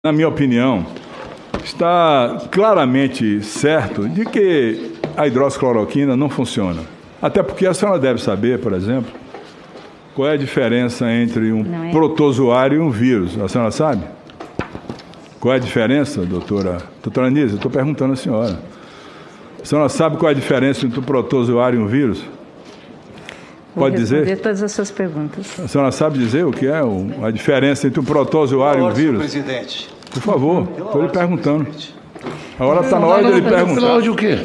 Na minha opinião, está claramente certo de que a hidroxicloroquina não funciona. Até porque a senhora deve saber, por exemplo, qual é a diferença entre um protozoário e um vírus. A senhora sabe? Qual é a diferença, doutora? Doutora Anísia, eu estou perguntando à senhora. A senhora sabe qual é a diferença entre um protozoário e um vírus? Pode dizer? Vou responder todas as suas perguntas. A senhora sabe dizer o que é a diferença entre um protozoário e um vírus? Presidente. Por favor, estou lhe perguntando. Agora está na hora de ele perguntar. Pela ordem o quê?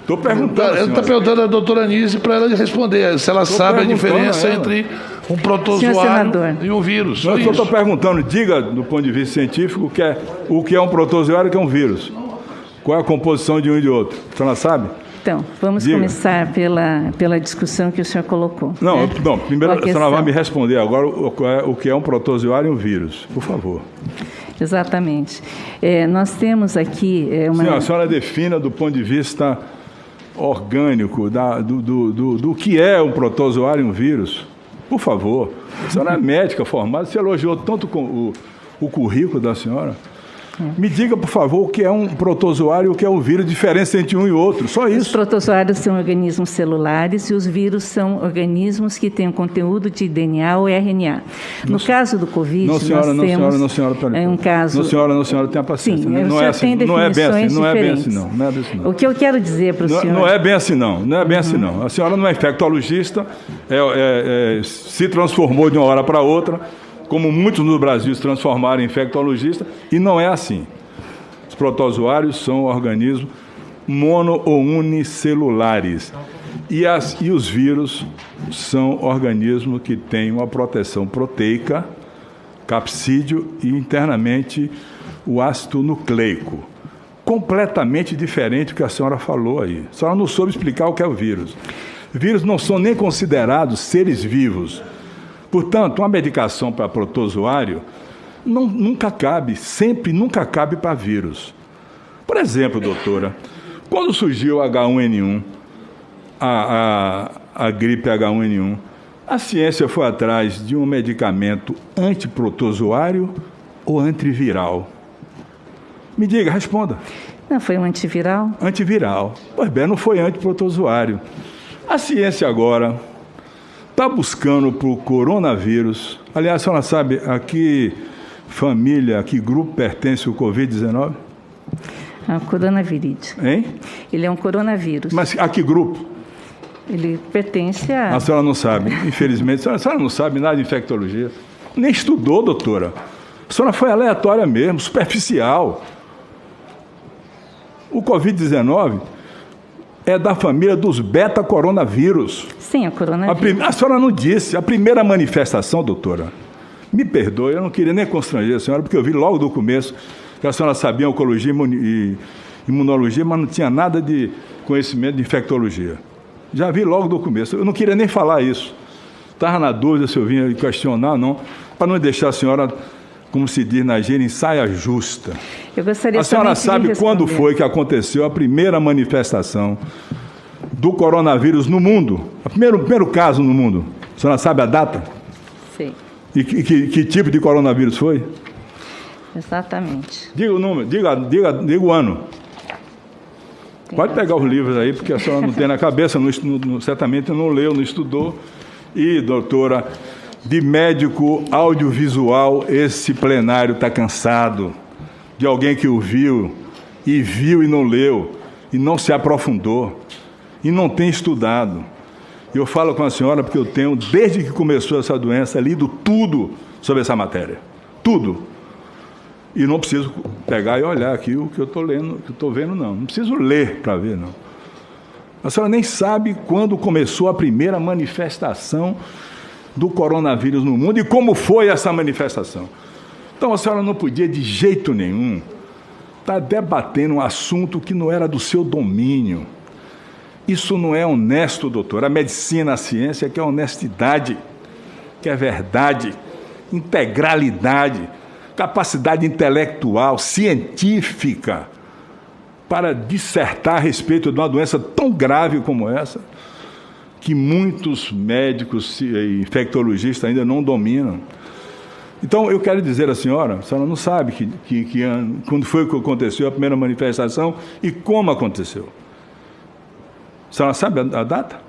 Estou perguntando. Ele está perguntando à doutora Anísia para ela responder se ela sabe a diferença entre um protozoário e um vírus. Eu só estou perguntando, diga do ponto de vista científico o que é um protozoário e o que é um vírus. Qual é a composição de um e de outro? A senhora sabe? Então, vamos começar pela discussão que o senhor colocou. Não, né? Não, primeiro a senhora vai me responder agora o que é um protozoário e um vírus, por favor. Exatamente. Nós temos aqui uma... Sim, a senhora defina do ponto de vista orgânico do que é um protozoário e um vírus. Por favor. A senhora é médica formada, você elogiou tanto o currículo da senhora. Me diga, por favor, o que é um protozoário e o que é um vírus, diferença entre um e outro, só isso. Os protozoários são organismos celulares e os vírus são organismos que têm um conteúdo de DNA ou RNA. No caso do Covid, não, senhora, nós temos não, senhora, um caso... Não, senhora, tenha paciência. Sim, não é assim, não é bem assim, não é bem assim, não. Não é bem assim, não. O que eu quero dizer para o senhor... Não é bem assim, não. Não é bem assim, não. A senhora não é infectologista, se transformou de uma hora para outra, como muitos no Brasil se transformaram em infectologistas, e não é assim. Os protozoários são organismos mono- ou unicelulares. E os vírus são organismos que têm uma proteção proteica, capsídeo e internamente o ácido nucleico. Completamente diferente do que a senhora falou aí. A senhora não soube explicar o que é o vírus. Vírus não são nem considerados seres vivos. Portanto, uma medicação para protozoário nunca cabe para vírus. Por exemplo, doutora, quando surgiu o H1N1, a gripe H1N1, a ciência foi atrás de um medicamento antiprotozoário ou antiviral? Me diga, responda. Não, foi um antiviral? Antiviral. Pois bem, não foi antiprotozoário. A ciência agora está buscando para o coronavírus. Aliás, a senhora sabe a que família, a que grupo pertence o Covid-19? A coronavírus. Hein? Ele é um coronavírus. Mas a que grupo? Ele pertence a... A senhora não sabe, infelizmente. A senhora não sabe nada de infectologia. Nem estudou, doutora. A senhora foi aleatória mesmo, superficial. O Covid-19 é da família dos beta-coronavírus. Sim, é coronavírus. A senhora não disse. A primeira manifestação, doutora, me perdoe, eu não queria nem constranger a senhora, porque eu vi logo do começo que a senhora sabia oncologia e imunologia, mas não tinha nada de conhecimento de infectologia. Já vi logo do começo. Eu não queria nem falar isso. Estava na dúvida se eu vinha questionar ou não, para não deixar a senhora, como se diz na gíria, em saia justa. Eu gostaria a senhora de sabe quando foi que aconteceu a primeira manifestação do coronavírus no mundo? O primeiro caso no mundo. A senhora sabe a data? Sim. E que tipo de coronavírus foi? Exatamente. Diga o número, diga o ano. Pode pegar os livros aí, porque a senhora não tem na cabeça, certamente não leu, não estudou. E, doutora, de médico audiovisual, esse plenário está cansado. De alguém que o viu e não leu, e não se aprofundou, e não tem estudado. Eu falo com a senhora porque eu tenho, desde que começou essa doença, lido tudo sobre essa matéria. Tudo. E não preciso pegar e olhar aqui o que eu estou lendo, o que eu estou vendo, não. Não preciso ler para ver, não. A senhora nem sabe quando começou a primeira manifestação do coronavírus no mundo e como foi essa manifestação. Então, a senhora não podia, de jeito nenhum, estar debatendo um assunto que não era do seu domínio. Isso não é honesto, doutor. A medicina, a ciência quer honestidade, quer verdade, integralidade, capacidade intelectual, científica, para dissertar a respeito de uma doença tão grave como essa, que muitos médicos e infectologistas ainda não dominam. Então, eu quero dizer à senhora, a senhora não sabe quando foi que aconteceu a primeira manifestação e como aconteceu. A senhora sabe a data?